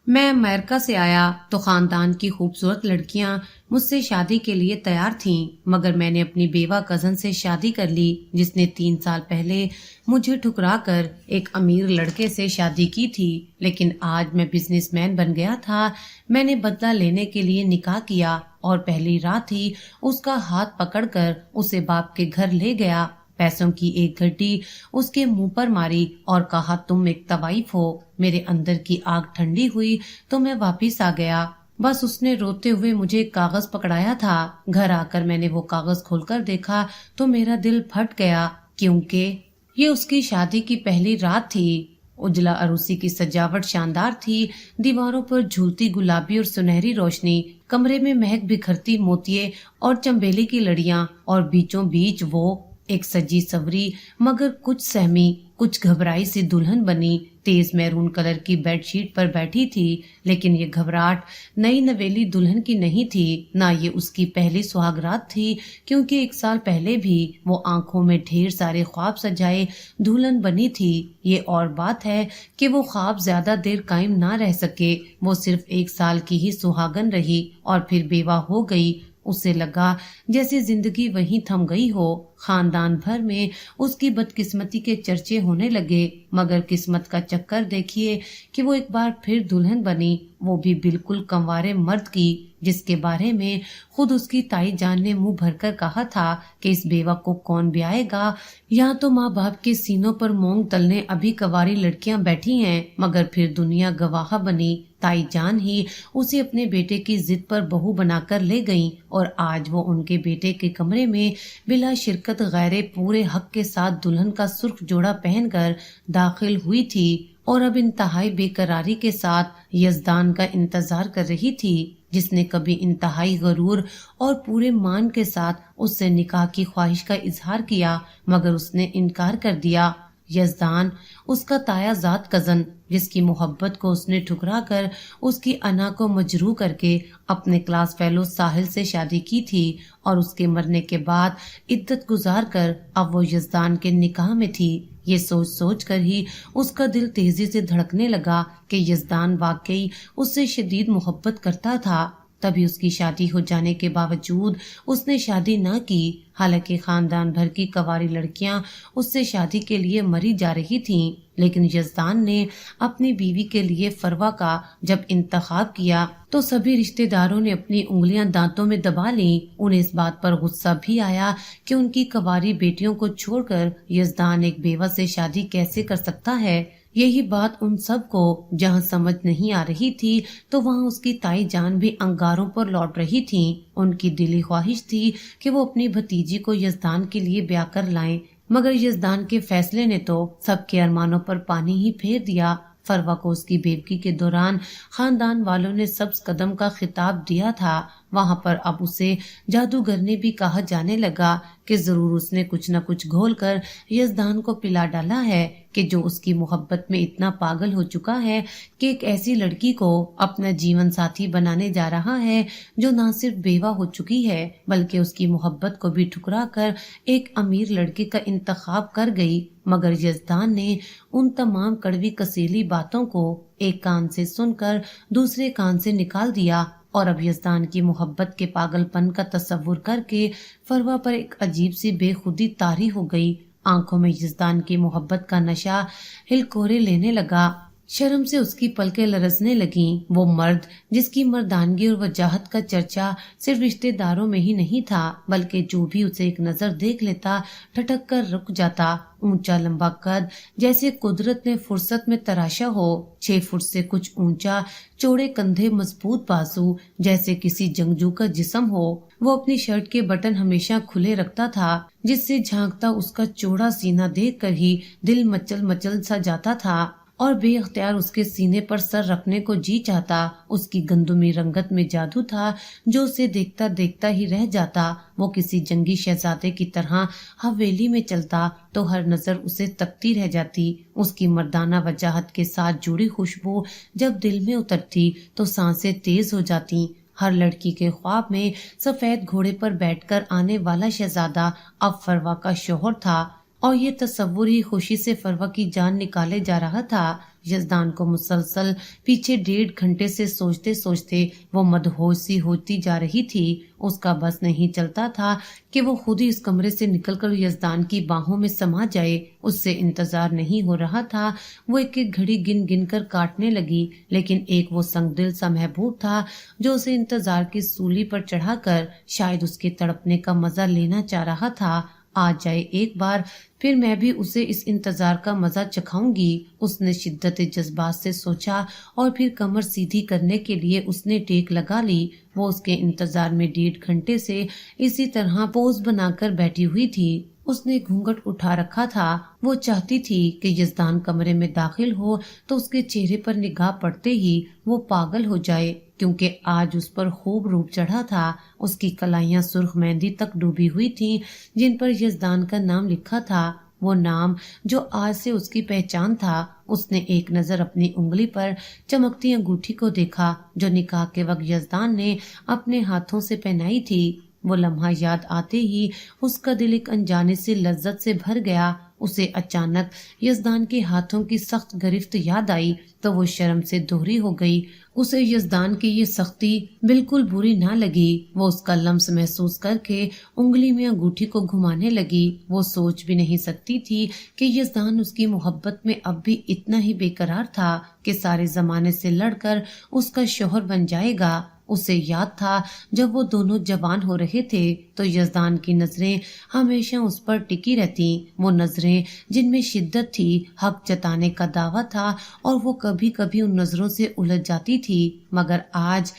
میں امریکہ سے آیا تو خاندان کی خوبصورت لڑکیاں مجھ سے شادی کے لیے تیار تھیں، مگر میں نے اپنی بیوہ کزن سے شادی کر لی جس نے 3 سال پہلے مجھے ٹھکرا کر ایک امیر لڑکے سے شادی کی تھی۔ لیکن آج میں بزنس مین بن گیا تھا۔ میں نے بدلہ لینے کے لیے نکاح کیا اور پہلی رات ہی اس کا ہاتھ پکڑ کر اسے باپ کے گھر لے گیا، پیسوں کی ایک گھٹی اس کے منہ پر ماری اور کہا تم ایک طوائف ہو۔ میرے اندر کی آگ ٹھنڈی ہوئی تو میں واپس آ گیا۔ بس اس نے روتے ہوئے مجھے ایک کاغذ پکڑایا تھا۔ گھر آ کر میں نے وہ کاغذ کھول کر دیکھا تو میرا دل پھٹ گیا، کیونکہ یہ اس کی شادی کی پہلی رات تھی۔ اجلا عروسی کی سجاوٹ شاندار تھی، دیواروں پر جھولتی گلابی اور سنہری روشنی، کمرے میں مہک بکھرتی موتیے اور چنبیلی کی لڑیاں، اور بیچوں بیچ وہ ایک سجی سوری مگر کچھ سہمی کچھ گھبرائی سی دلہن بنی تیز میرون کلر کی بیڈ شیٹ پر بیٹھی تھی۔ لیکن یہ گھبراہٹ نئی نویلی دلہن کی نہیں تھی، نہ یہ اس کی پہلی سہاگ رات تھی، کیونکہ 1 سال پہلے بھی وہ آنکھوں میں ڈھیر سارے خواب سجائے دلہن بنی تھی۔ یہ اور بات ہے کہ وہ خواب زیادہ دیر قائم نہ رہ سکے، وہ صرف 1 سال کی ہی سہاگن رہی اور پھر بیوہ ہو گئی۔ اسے لگا جیسے زندگی وہیں تھم گئی ہو۔ خاندان بھر میں اس کی بدقسمتی کے چرچے ہونے لگے، مگر قسمت کا چکر دیکھیے کہ وہ ایک بار پھر دلہن بنی، وہ بھی بالکل کنوارے مرد کی، جس کے بارے میں خود اس کی تائی جان نے منہ بھر کر کہا تھا کہ اس بیوہ کو کون بیائے گا۔ یہاں تو ماں باپ کے سینوں پر مونگ تلنے ابھی کنواری لڑکیاں بیٹھی ہیں، مگر پھر دنیا گواہ بنی۔ تائی جان ہی اسے اپنے بیٹے کی ضد پر بہو بنا کر لے گئیں، اور آج وہ ان کے بیٹے کے کمرے میں بلا شرکت غیر پورے حق کے ساتھ دلہن کا سرخ جوڑا پہن کر داخل ہوئی تھی، اور اب انتہائی بے قراری کے ساتھ یزدان کا انتظار کر رہی تھی، جس نے کبھی انتہائی غرور اور پورے مان کے ساتھ اس سے نکاح کی خواہش کا اظہار کیا، مگر اس نے انکار کر دیا۔ یزدان، اس کا تایا زاد کزن، جس کی محبت کو اس نے ٹھکرا کر اس کی انا کو مجروح کر کے اپنے کلاس فیلو ساحل سے شادی کی تھی، اور اس کے مرنے کے بعد عدت گزار کر اب وہ یزدان کے نکاح میں تھی۔ یہ سوچ سوچ کر ہی اس کا دل تیزی سے دھڑکنے لگا کہ یزدان واقعی اس سے شدید محبت کرتا تھا، تبھی اس کی شادی ہو جانے کے باوجود اس نے شادی نہ کی، حالانکہ خاندان بھر کی کنواری لڑکیاں اس سے شادی کے لیے مری جا رہی تھیں۔ لیکن یزدان نے اپنی بیوی کے لیے فروا کا جب انتخاب کیا تو سبھی رشتہ داروں نے اپنی انگلیاں دانتوں میں دبا لیں۔ انہیں اس بات پر غصہ بھی آیا کہ ان کی کنواری بیٹیوں کو چھوڑ کر یزدان ایک بیوہ سے شادی کیسے کر سکتا ہے۔ یہی بات ان سب کو جہاں سمجھ نہیں آ رہی تھی تو وہاں اس کی تائی جان بھی انگاروں پر لوٹ رہی تھیں۔ ان کی دلی خواہش تھی کہ وہ اپنی بھتیجی کو یزدان کے لیے بیاہ کر لائیں، مگر یزدان کے فیصلے نے تو سب کے ارمانوں پر پانی ہی پھیر دیا۔ فروا کو اس کی بیوگی کے دوران خاندان والوں نے سبز قدم کا خطاب دیا تھا۔ وہاں پر اب اسے جادوگر نے بھی کہا جانے لگا کہ ضرور اس نے کچھ نہ کچھ گھول کر یزدان کو پلا ڈالا ہے، کہ جو اس کی محبت میں اتنا پاگل ہو چکا ہے کہ ایک ایسی لڑکی کو اپنا جیون ساتھی بنانے جا رہا ہے جو نہ صرف بیوہ ہو چکی ہے بلکہ اس کی محبت کو بھی ٹھکرا کر ایک امیر لڑکے کا انتخاب کر گئی۔ مگر یزدان نے ان تمام کڑوی کسیلی باتوں کو ایک کان سے سن کر دوسرے کان سے نکال دیا، اور اب یزدان کی محبت کے پاگل پن کا تصور کر کے فروا پر ایک عجیب سی بے خودی طاری ہو گئی۔ آنکھوں میں یزدان کی محبت کا نشہ ہلکورے لینے لگا، شرم سے اس کی پلکیں لرزنے لگیں۔ وہ مرد جس کی مردانگی اور وجاہت کا چرچا صرف رشتہ داروں میں ہی نہیں تھا بلکہ جو بھی اسے ایک نظر دیکھ لیتا ٹھٹک کر رک جاتا، اونچا لمبا قد جیسے قدرت نے فرصت میں تراشا ہو، 6 فٹ سے کچھ اونچا، چوڑے کندھے، مضبوط بازو جیسے کسی جنگجو کا جسم ہو۔ وہ اپنی شرٹ کے بٹن ہمیشہ کھلے رکھتا تھا، جس سے جھانکتا اس کا چوڑا سینہ دیکھ کر ہی دل مچل مچل سا جاتا تھا، اور بے اختیار اس کے سینے پر سر رکھنے کو جی چاہتا۔ اس کی گندمی رنگت میں جادو تھا جو اسے دیکھتا دیکھتا ہی رہ جاتا۔ وہ کسی جنگی شہزادے کی طرح حویلی میں چلتا تو ہر نظر اسے تکتی رہ جاتی۔ اس کی مردانہ وجاہت کے ساتھ جڑی خوشبو جب دل میں اترتی تو سانسیں تیز ہو جاتی۔ ہر لڑکی کے خواب میں سفید گھوڑے پر بیٹھ کر آنے والا شہزادہ اب فروا کا شوہر تھا، اور یہ تصور ہی خوشی سے فروا کی جان نکالے جا رہا تھا۔ यजदान को मुसलसल पीछे 1.5 घंटे से सोचते सोचते वो मदहोश सी होती जा रही थी। उसका बस नहीं चलता था कि वो खुद ही इस कमरे से निकलकर यजदान की बाहों में समा जाए। उससे इंतजार नहीं हो रहा था। वो एक एक घड़ी गिन गिन कर काटने लगी, लेकिन एक वो संगदिल सा महबूब था जो उसे इंतजार की सूली पर चढ़ाकर शायद उसके तड़पने का मजा लेना चाह रहा था। आ जाए एक बार, फिर मैं भी उसे इस इंतजार का मजा चखाऊंगी। उसने शिद्दत जज्बात से सोचा और फिर कमर सीधी करने के लिए उसने टेक लगा ली। वो उसके इंतजार में 1.5 घंटे से इसी तरह पोज बनाकर बैठी हुई थी। उसने घूंघट उठा रखा था। वो चाहती थी कि यजदान कमरे में दाखिल हो तो उसके चेहरे पर निगाह पड़ते ही वो पागल हो जाए, क्योंकि आज उस पर खूब रूप चढ़ा था। उसकी कलाइयां सुर्ख मेहंदी तक डूबी हुई थीं, जिन पर यजदान का नाम लिखा था, वो नाम जो आज से उसकी पहचान था। उसने एक नजर अपनी उंगली पर चमकती अंगूठी को देखा जो निकाह के वक्त यजदान ने अपने हाथों से पहनाई थी। वो लम्हा याद आते ही उसका दिल एक अनजाने से लज्जत से भर गया। उसे अचानक यजदान के हाथों की सख्त गिरफ्त याद आई तो वो शर्म से दोहरी हो गई। उसे यजदान की ये सख्ती बिल्कुल बुरी ना लगी। वो उसका लम्स महसूस करके उंगली में अंगूठी को घुमाने लगी। वो सोच भी नहीं सकती थी कि यजदान उसकी मोहब्बत में अब भी इतना ही बेकरार था कि सारे जमाने से लड़कर उसका शौहर बन जाएगा। उसे याद था जब वो दोनों जवान हो रहे थे तो यजदान की नजरें हमेशा उस पर टिकी रहती। वो नजरें जिनमें शिद्दत थी, हक जताने का दावा था, और वो कभी कभी उन नजरों से उलझ जाती थी। मगर आज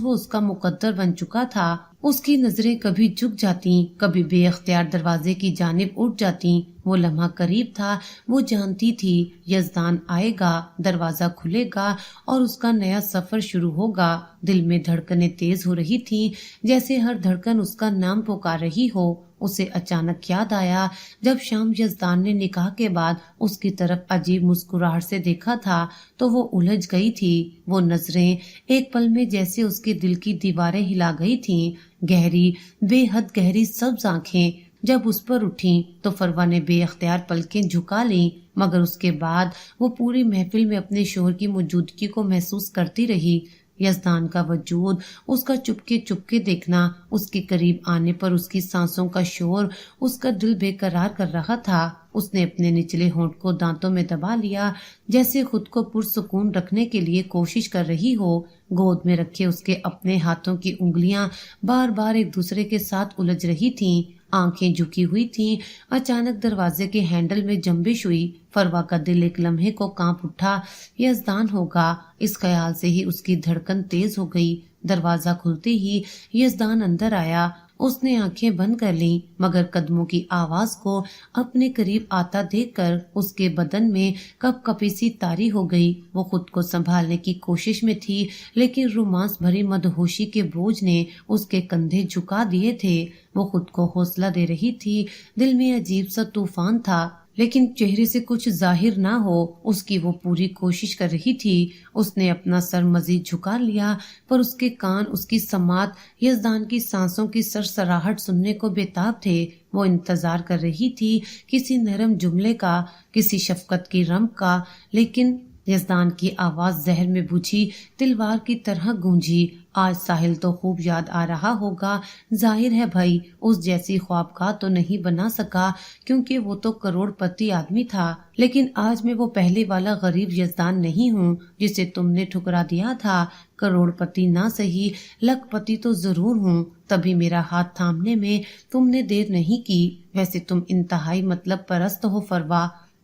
वो उसका मुकद्दर बन चुका था। उसकी नजरें कभी झुक जाती, कभी बेअख्तियार दरवाजे की जानिब उठ जाती। वो लम्हा करीब था। वो जानती थी यजदान आएगा, दरवाजा खुलेगा और उसका नया सफर शुरू होगा। दिल में धड़कनें तेज हो रही थीं, जैसे हर धड़कन उसका नाम पुकार रही हो। उसे अचानक याद आया जब शाम यजदान ने निकाह के बाद उसकी तरफ अजीब मुस्कुराहट से देखा था तो वो उलझ गई थी। वो नजरें एक पल में जैसे उसके दिल की दीवारें हिला गई थीं। गहरी, बेहद गहरी सब्ज आंखें जब उस पर उठी तो फरवा ने बेअख्तियार पलकें झुका ली, मगर उसके बाद वो पूरी महफिल में अपने शोहर की मौजूदगी को महसूस करती रही। यजदान का वजूद, उसका चुपके चुपके देखना, उसके करीब आने पर उसकी सांसों का शोर उसका दिल बेकरार कर रहा था। उसने अपने निचले होंठ को दांतों में दबा लिया, जैसे खुद को पुरसुकून रखने के लिए कोशिश कर रही हो। गोद में रखे उसके अपने हाथों की उंगलियां बार बार एक दूसरे के साथ उलझ रही थीं। आंखें झुकी हुई थीं। अचानक दरवाजे के हैंडल में जंबिश हुई। फरवा का दिल एक लम्हे को कांप उठा। यजदान होगा, इस ख्याल से ही उसकी धड़कन तेज हो गई। दरवाजा खुलते ही यजदान अंदर आया। उसने आंखें बंद कर लीं, मगर कदमों की आवाज को अपने करीब आता देखकर उसके बदन में कपकपी सी तारी हो गई। वो खुद को संभालने की कोशिश में थी, लेकिन रोमांस भरी मदहोशी के बोझ ने उसके कंधे झुका दिए थे। वो खुद को हौसला दे रही थी। दिल में अजीब सा तूफान था, लेकिन चेहरे से कुछ जाहिर ना हो उसकी वो पूरी कोशिश कर रही थी। उसने अपना सर मजीद झुका लिया, पर उसके कान, उसकी समात, यजदान की सांसों की सरसराहट सुनने को बेताब थे। वो इंतजार कर रही थी किसी नरम जुमले का, किसी शफकत की रम का, लेकिन यजदान की आवाज जहर में बुझी तिलवार की तरह गूंजी। आज साहिल तो खूब याद आ रहा होगा। जाहिर है भाई, उस जैसी ख्वाबका तो नहीं बना सका, क्योंकि वो तो करोड़पति आदमी था। लेकिन आज मैं वो पहले वाला गरीब यजदान नहीं हूँ जिसे तुमने ठुकरा दिया था। करोड़पति ना सही, लखपति तो जरूर हूँ। तभी मेरा हाथ थामने में तुमने देर नहीं की। वैसे तुम इंतहाई मतलब परस्त हो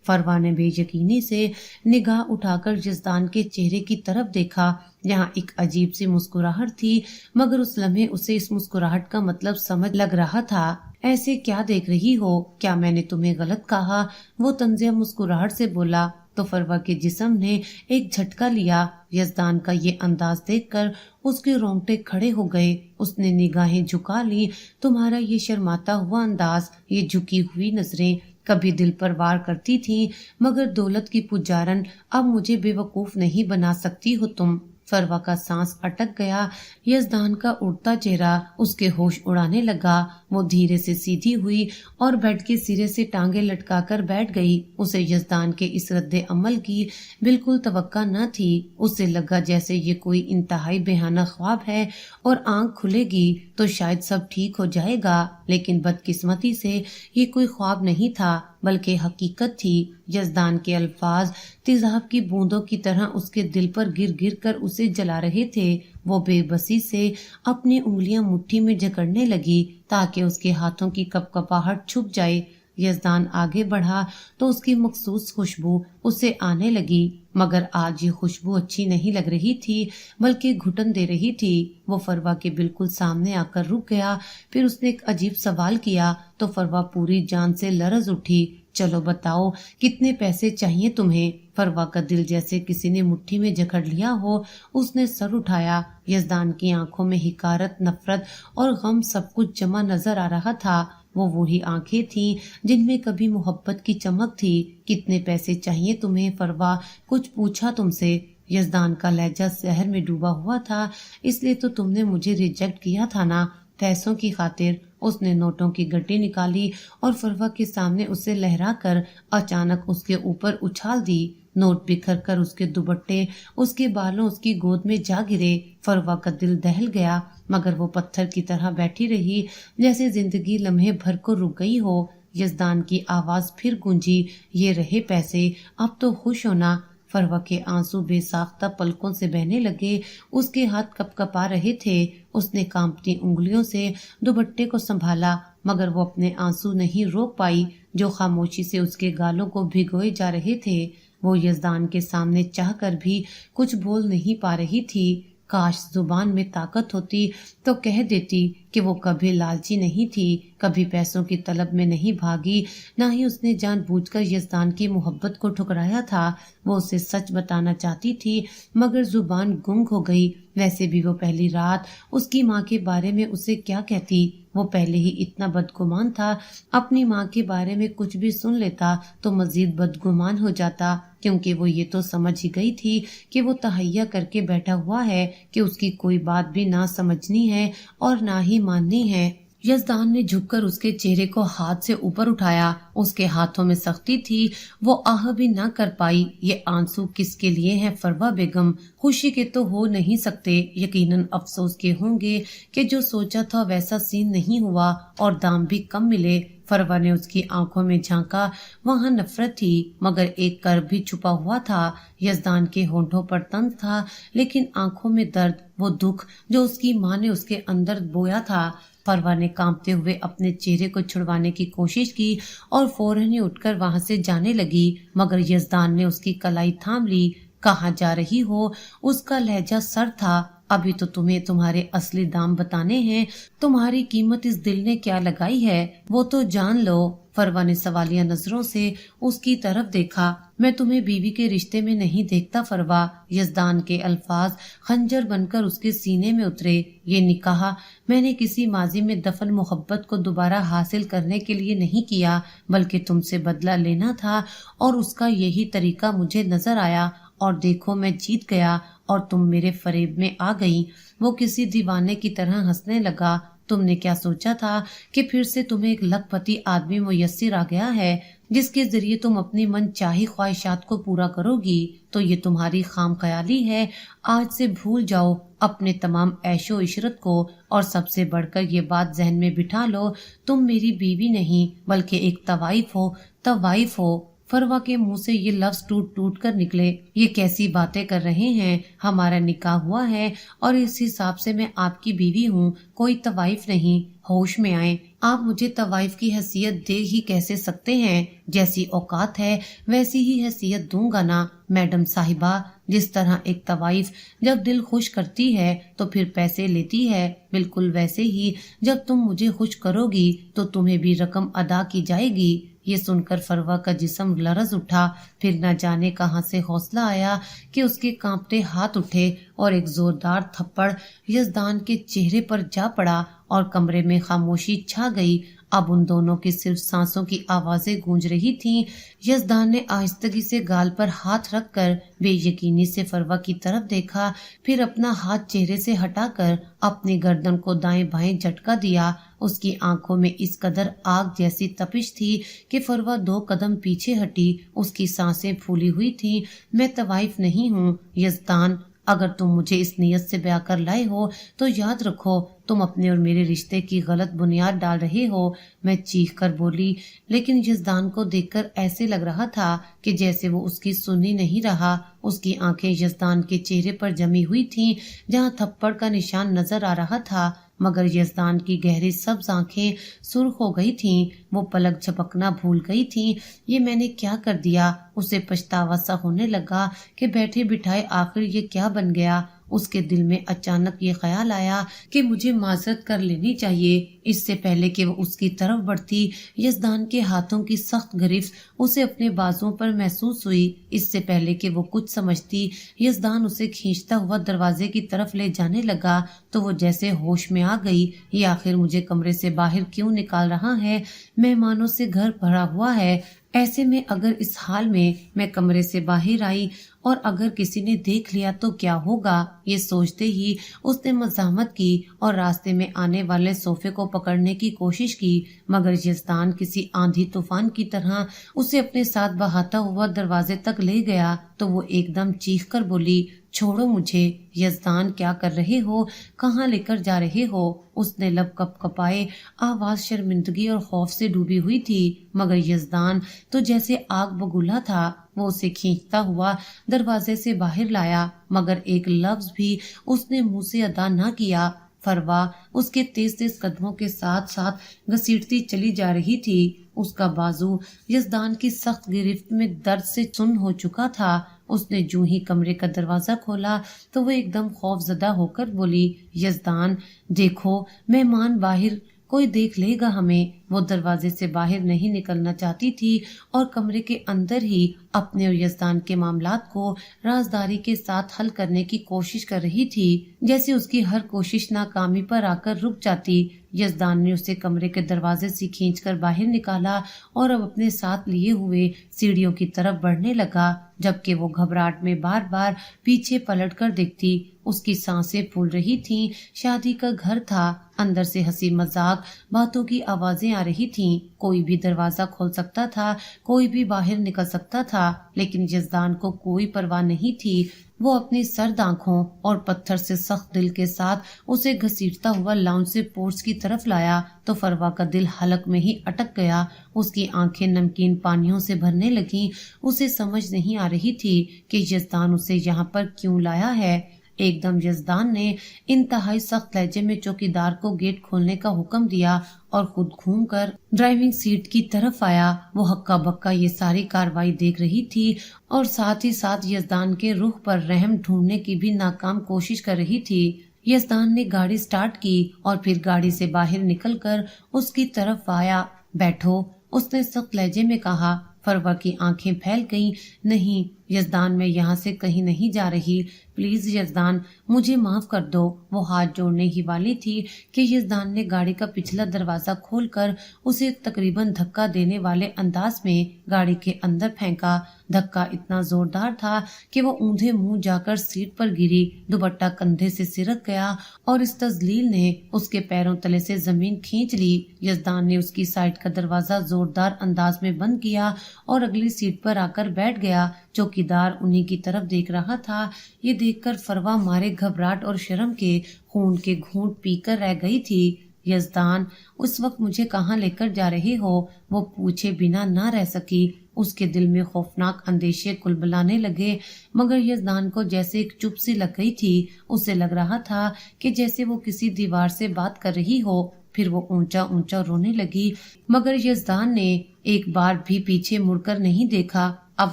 फरवा ने बेयकीनी से निगाह उठाकर यजदान के चेहरे की तरफ देखा। यहाँ एक अजीब सी मुस्कुराहट थी, मगर उस लम्हे उसे इस मुस्कुराहट का मतलब समझ लग रहा था। ऐसे क्या देख रही हो? क्या मैंने तुम्हें गलत कहा? वो तंजिया मुस्कुराहट से बोला तो फरवा के जिस्म ने एक झटका लिया। यजदान का ये अंदाज देखकर उसके रोंगटे खड़े हो गए। उसने निगाहें झुका ली। तुम्हारा ये शर्माता हुआ अंदाज, ये झुकी हुई नजरें कभी दिल पर वार करती थी, मगर दौलत की पुजारन अब मुझे बेवकूफ नहीं बना सकती हो तुम। फरवा का सांस अटक गया। यजदान का उड़ता चेहरा उसके होश उड़ाने लगा। वो धीरे से सीधी हुई और बेड के सिरे से टांगे लटकाकर बैठ गई। उसे यजदान के इस रद्दे अमल की बिल्कुल तवक्का न थी। उसे लगा जैसे ये कोई इंतहाई बेहाना ख्वाब है और आंख खुलेगी तो शायद सब ठीक हो जाएगा, लेकिन बदकिस्मती से ये कोई ख्वाब नहीं था बल्कि हकीकत थी। यजदान के अल्फाज तेजाब की बूंदों की तरह उसके दिल पर गिर गिर कर उसे जला रहे थे। वो बेबसी से अपनी उंगलियां मुट्ठी में जकड़ने लगी ताकि उसके हाथों की कपकपाहट छुप जाए। यजदान आगे बढ़ा तो उसकी मखसूस खुशबू उसे आने लगी, मगर आज ये खुशबू अच्छी नहीं लग रही थी बल्कि घुटन दे रही थी। वो फरवा के बिल्कुल सामने आकर रुक गया। फिर उसने एक अजीब सवाल किया तो फरवा पूरी जान से लरज उठी। चलो बताओ, कितने पैसे चाहिए तुम्हें? फरवा का दिल जैसे किसी ने मुट्ठी में जकड़ लिया हो। उसने सर उठाया। यजदान की आंखों में हिकारत, नफरत और गम सब कुछ जमा नजर आ रहा था। वो वही आंखें थीं जिनमें कभी मोहब्बत की चमक थी। कितने पैसे चाहिए तुम्हें फरवा? कुछ पूछा तुमसे? यजदान का लहजा जहर में डूबा हुआ था। इसलिए तो तुमने मुझे रिजेक्ट किया था ना, पैसों की खातिर। उसने नोटों की गड्डी निकाली और फरवा के सामने उसे लहराकर अचानक उसके ऊपर उछाल दी। नोट बिखर कर उसके दुपट्टे, उसके बालों, उसकी गोद में जा गिरे। फरवा का दिल दहल गया, मगर वो पत्थर की तरह बैठी रही जैसे जिंदगी लम्हे भर को रुक गई हो। यजदान की आवाज फिर गूंजी, ये रहे पैसे, अब तो खुश होना। फरवा के आंसू बेसाख्ता पलकों से बहने लगे। उसके हाथ कपकपा रहे थे। उसने कांपती उंगलियों से दुपट्टे को संभाला, मगर वो अपने आंसू नहीं रोक पाई जो खामोशी से उसके गालों को भिगोए जा रहे थे। वो यजदान के सामने चाहकर भी कुछ बोल नहीं पा रही थी। काश जुबान में ताकत होती तो कह देती कि वो कभी लालची नहीं थी, कभी पैसों की तलब में नहीं भागी, ना ही उसने जानबूझकर यजदान की मोहब्बत को ठुकराया था। वो उसे सच बताना चाहती थी, मगर जुबान गुंग हो गई। वैसे भी वो पहली रात उसकी माँ के बारे में उसे क्या कहती? वो पहले ही इतना बदगुमान था। अपनी माँ के बारे में कुछ भी सुन लेता तो मजीद बदगुमान हो जाता, क्योंकि वो ये तो समझ ही गई थी कि वो तहैया करके बैठा हुआ है कि उसकी कोई बात भी ना समझनी है और ना ही माननी है। यजदान ने झुककर उसके चेहरे को हाथ से ऊपर उठाया। उसके हाथों में सख्ती थी। वो आह भी ना कर पाई। ये आंसू किसके लिए हैं फरवा बेगम? खुशी के तो हो नहीं सकते, यकीनन अफसोस के होंगे कि जो सोचा था वैसा सीन नहीं हुआ और दाम भी कम मिले। फरवा ने उसकी आंखों में झांका। वहां नफरत थी, मगर एक कर्ब भी छुपा हुआ था। यजदान के होंठों पर तंज था, लेकिन आंखों में दर्द, वो दुख जो उसकी माँ ने उसके अंदर बोया था। फरवा ने कांपते हुए अपने चेहरे को छुड़वाने की कोशिश की और फौरन ही उठकर वहां से जाने लगी, मगर यजदान ने उसकी कलाई थाम ली। कहाँ जा रही हो? उसका लहजा सर था। अभी तो तुम्हें तुम्हारे असली दाम बताने हैं। तुम्हारी कीमत इस दिल ने क्या लगाई है वो तो जान लो। फरवा ने सवालिया नजरों से उसकी तरफ देखा। मैं तुम्हें बीवी के रिश्ते में नहीं देखता फरवा। यजदान के अल्फाज खंजर बनकर उसके सीने में उतरे। ये निकाह मैंने किसी माजी में दफन मोहब्बत को दोबारा हासिल करने के लिए नहीं किया, बल्कि तुमसे बदला लेना था, और उसका यही तरीका मुझे नजर आया और देखो मैं जीत गया और तुम मेरे फरेब में आ गई। वो किसी दीवाने की तरह हंसने लगा। तुमने क्या सोचा था कि फिर से तुम्हें एक लखपति आदमी मुयस्सर आ गया है जिसके जरिए तुम अपनी मन चाही ख्वाहिशात को पूरा करोगी? तो ये तुम्हारी खाम ख्याली है। आज से भूल जाओ अपने तमाम ऐशो इशरत को, और सबसे बढ़कर ये बात जहन में बिठा लो, तुम मेरी बीवी नहीं बल्कि एक तवाइफ हो। तवाइफ हो। फरवा के मुंह से ये लफ्ज टूट टूट कर निकले। ये कैसी बातें कर रहे हैं? हमारा निकाह हुआ है और इस हिसाब से मैं आपकी बीवी हूँ, कोई तवाइफ नहीं। होश में आए। आप मुझे तवाइफ की हैसियत दे ही कैसे सकते हैं? जैसी औकात है वैसी ही हैसियत दूंगा ना मैडम साहिबा। जिस तरह एक तवाइफ जब दिल खुश करती है तो फिर पैसे लेती है, बिल्कुल वैसे ही जब तुम मुझे खुश करोगी तो तुम्हें भी रकम अदा की जाएगी। ये सुनकर फरवा का जिस्म लरज उठा। फिर न जाने कहां से हौसला आया कि उसके कांपते हाथ उठे और एक जोरदार थप्पड़ यजदान के चेहरे पर जा पड़ा और कमरे में खामोशी छा गई। अब उन दोनों की सिर्फ सांसों की आवाजें गूंज रही थीं। यजदान ने आहिस्तगी से गाल पर हाथ रखकर बेयकीनी से फरवा की तरफ देखा, फिर अपना हाथ चेहरे से हटाकर अपनी गर्दन को दाएं बाएं झटका दिया। उसकी आंखों में इस कदर आग जैसी तपिश थी कि फरवा 2 कदम पीछे हटी। उसकी सांसें फूली हुई थीं। मैं तवाइफ नहीं हूँ यजदान, अगर तुम मुझे इस नियत से ब्याह कर लाए हो तो याद रखो तुम अपने और मेरे रिश्ते की गलत बुनियाद डाल रहे हो। मैं चीख कर बोली, लेकिन यजदान को देखकर ऐसे लग रहा था कि जैसे वो उसकी सुन ही नहीं रहा। उसकी आंखें यजदान के चेहरे पर जमी हुई थीं, जहां थप्पड़ का निशान नजर आ रहा था, मगर यजदान की गहरी सब्ज आंखें सुर्ख हो गई थीं। वो पलक झपकना भूल गई थीं। ये मैंने क्या कर दिया? उसे पछतावा सा होने लगा कि बैठे बिठाए आखिर ये क्या बन गया। उसके दिल में अचानक ये ख्याल आया कि मुझे माजरत कर लेनी चाहिए। इससे पहले कि वो उसकी तरफ बढ़ती, यजदान के हाथों की सख्त गिरफ्त उसे अपने बाजुओं पर महसूस हुई। इससे पहले कि वो कुछ समझती, यजदान उसे खींचता हुआ दरवाजे की तरफ ले जाने लगा तो वो जैसे होश में आ गई। ये आखिर मुझे कमरे से बाहर क्यों निकाल रहा है? मेहमानों से घर भरा हुआ है। ऐसे में अगर इस हाल में मैं कमरे से बाहर आई और अगर किसी ने देख लिया तो क्या होगा? ये सोचते ही उसने मज़ाहमत की और रास्ते में आने वाले सोफे को पकड़ने की कोशिश की, मगर यजदान किसी आंधी तूफान की तरह उसे अपने साथ बहाता हुआ दरवाजे तक ले गया। तो वो एकदम चीख कर बोली, छोड़ो मुझे। यजदान, क्या कर रहे हो? कहाँ लेकर जा रहे हो? उसने लब कपकपाए, आवाज शर्मिंदगी और खौफ से डूबी हुई थी, मगर यजदान तो जैसे आग बगुला था। वो उसे खींचता हुआ दरवाजे से बाहर लाया, मगर एक लफ्ज भी उसने मुंह से अदा न किया। फरवा उसके तेज तेज कदमों के साथ साथ घसीटती चली जा रही थी। उसका बाजू यजदान की सख्त गिरफ्त में दर्द से सुन्न हो चुका था। उसने जूं ही कमरे का दरवाजा खोला तो वो एकदम खौफजदा होकर बोली, यजदान देखो, मेहमान बाहर, कोई देख लेगा हमें। वो दरवाजे से बाहर नहीं निकलना चाहती थी और कमरे के अंदर ही अपने और यजदान के मामलात को राजदारी के साथ हल करने की कोशिश कर रही थी। जैसे उसकी हर कोशिश नाकामी पर आकर रुक जाती। यजदान ने उसे कमरे के दरवाजे से खींचकर बाहर निकाला और अब अपने साथ लिए हुए सीढ़ियों की तरफ बढ़ने लगा, जबकि वो घबराहट में बार बार पीछे पलट कर देखती। उसकी सांसें फूल रही थीं। शादी का घर था। अंदर से हंसी मजाक, बातों की आवाजें आ रही थीं। कोई भी दरवाजा खोल सकता था, कोई भी बाहर निकल सकता था, लेकिन यजदान को कोई परवाह नहीं थी। वो अपनी सर्द आंखों और पत्थर से सख्त दिल के साथ उसे घसीटता हुआ लाउंज से पोर्च की तरफ लाया तो फरवा का दिल हलक में ही अटक गया। उसकी आंखें नमकीन पानियों से भरने लगीं। उसे समझ नहीं आ रही थी कि यजदान उसे यहाँ पर क्यों लाया है। एकदम यजदान ने इंतहाई सख्त लहजे में चौकीदार को गेट खोलने का हुक्म दिया और खुद घूमकर ड्राइविंग सीट की तरफ आया। वो हक्का बक्का ये सारी कार्रवाई देख रही थी और साथ ही साथ यजदान के रुख पर रहम ढूंढने की भी नाकाम कोशिश कर रही थी। यजदान ने गाड़ी स्टार्ट की और फिर गाड़ी से बाहर निकलकर उसकी तरफ आया। बैठो, उसने सख्त लहजे में कहा। फरवा की आंखें फैल गईं। नहीं यजदान, मैं यहाँ से कहीं नहीं जा रही। प्लीज यजदान, मुझे माफ कर दो। वो हाथ जोड़ने ही वाली थी कि यजदान ने गाड़ी का पिछला दरवाजा खोलकर उसे तकरीबन धक्का देने वाले अंदाज में गाड़ी के अंदर फेंका। धक्का इतना जोरदार था कि वो ऊंधे मुंह जाकर सीट पर गिरी। दुपट्टा कंधे से सिरक गया और इस तजलील ने उसके पैरों तले से जमीन खींच ली। यजदान ने उसकी साइड का दरवाजा जोरदार अंदाज में बंद किया और अगली सीट पर आकर बैठ गया। चौकीदार उन्हीं की तरफ देख रहा था। ये देखकर फरवा मारे घबराहट और शर्म के खून के घूंट पीकर रह गई थी। यजदान, उस वक्त मुझे कहाँ लेकर जा रहे हो? वो पूछे बिना ना रह सकी। उसके दिल में खौफनाक अंदेशे कुलबलाने लगे, मगर यजदान को जैसे एक चुप सी लग गई थी। उसे लग रहा था कि जैसे वो किसी दीवार से बात कर रही हो। फिर वो ऊंचा ऊंचा रोने लगी, मगर यजदान ने एक बार भी पीछे मुड़कर नहीं देखा। अब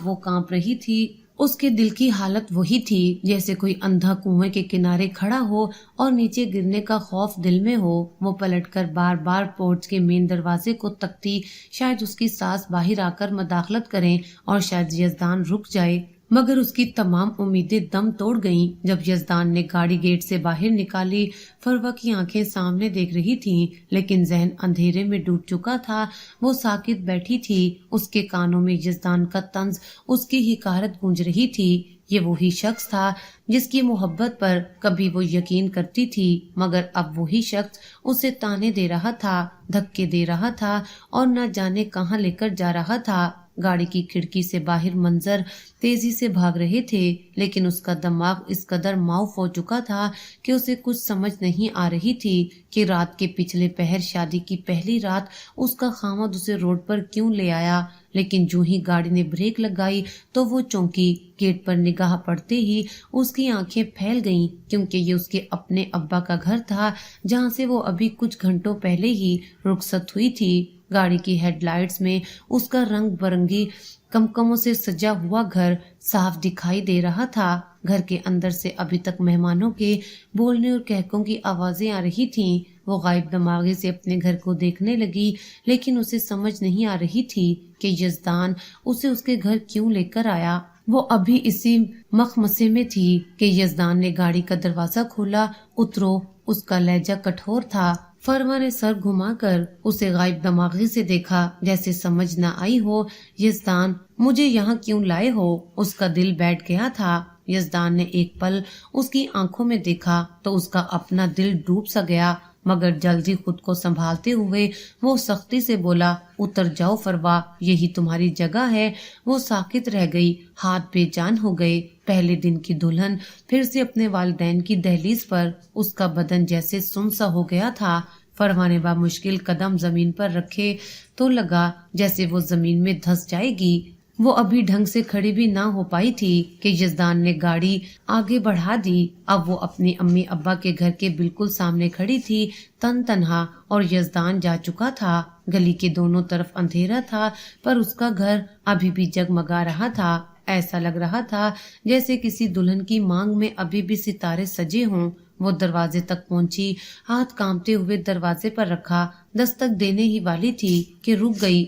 वो कांप रही थी اس کے دل کی حالت وہی تھی جیسے کوئی اندھا کنویں کے کنارے کھڑا ہو اور نیچے گرنے کا خوف دل میں ہو۔ وہ پلٹ کر بار بار پورچ کے مین دروازے کو تکتی، شاید اس کی ساس باہر آ کر مداخلت کریں اور شاید یزدان رک جائے، مگر اس کی تمام امیدیں دم توڑ گئیں جب یزدان نے گاڑی گیٹ سے باہر نکالی۔ فروا کی آنکھیں سامنے دیکھ رہی تھیں لیکن ذہن اندھیرے میں ڈوب چکا تھا۔ وہ ساکت بیٹھی تھی، اس کے کانوں میں یزدان کا طنز، اس کی حکایت گونج رہی تھی۔ یہ وہی شخص تھا جس کی محبت پر کبھی وہ یقین کرتی تھی، مگر اب وہی شخص اسے تانے دے رہا تھا، دھکے دے رہا تھا اور نہ جانے کہاں لے کر جا رہا تھا۔ گاڑی کی کھڑکی سے باہر منظر تیزی سے بھاگ رہے تھے لیکن اس کا دماغ اس قدر معاف ہو چکا تھا کہ اسے کچھ سمجھ نہیں آ رہی تھی کہ رات کے پچھلے پہر، شادی کی پہلی رات، اس کا خاوند اسے روڈ پر کیوں لے آیا۔ لیکن جو ہی گاڑی نے بریک لگائی تو وہ چونکی۔ گیٹ پر نگاہ پڑتے ہی اس کی آنکھیں پھیل گئیں کیونکہ یہ اس کے اپنے ابا کا گھر تھا جہاں سے وہ ابھی کچھ گھنٹوں پہلے ہی رخصت ہوئی تھی۔ گاڑی کی ہیڈ لائٹس میں اس کا رنگ برنگی کمکموں سے سجا ہوا گھر صاف دکھائی دے رہا تھا۔ گھر کے اندر سے ابھی تک مہمانوں کے بولنے اور کہکوں کی آوازیں آ رہی تھیں۔ وہ غائب دماغی سے اپنے گھر کو دیکھنے لگی لیکن اسے سمجھ نہیں آ رہی تھی کہ یزدان اسے اس کے گھر کیوں لے کر آیا۔ وہ ابھی اسی مخمسے میں تھی کہ یزدان نے گاڑی کا دروازہ کھولا۔ اترو، اس کا لہجہ کٹھور تھا۔ فروا نے سر گھما کر اسے غائب دماغی سے دیکھا جیسے سمجھ نہ آئی ہو۔ یزدان، مجھے یہاں کیوں لائے ہو؟ اس کا دل بیٹھ گیا تھا۔ یزدان نے ایک پل اس کی آنکھوں میں دیکھا تو اس کا اپنا دل ڈوب سا گیا، مگر جلدی خود کو سنبھالتے ہوئے وہ سختی سے بولا، اتر جاؤ فروا، یہی تمہاری جگہ ہے۔ وہ ساکت رہ گئی، ہاتھ بے جان ہو گئے۔ پہلے دن کی دلہن پھر سے اپنے والدین کی دہلیز پر، اس کا بدن جیسے سن سا ہو گیا تھا۔ فروا نے بامشکل قدم زمین پر رکھے تو لگا جیسے وہ زمین میں دھس جائے گی۔ وہ ابھی ڈھنگ سے کھڑی بھی نہ ہو پائی تھی کہ یزدان نے گاڑی آگے بڑھا دی۔ اب وہ اپنی امی ابا کے گھر کے بالکل سامنے کھڑی تھی، تن تنہا، اور یزدان جا چکا تھا۔ گلی کے دونوں طرف اندھیرا تھا پر اس کا گھر ابھی بھی جگمگا رہا تھا۔ ایسا لگ رہا تھا جیسے کسی دلہن کی مانگ میں ابھی بھی ستارے سجے ہوں۔ وہ دروازے تک پہنچی، ہاتھ کانپتے ہوئے دروازے پر رکھا، دستک دینے ہی والی تھی کہ رک گئی۔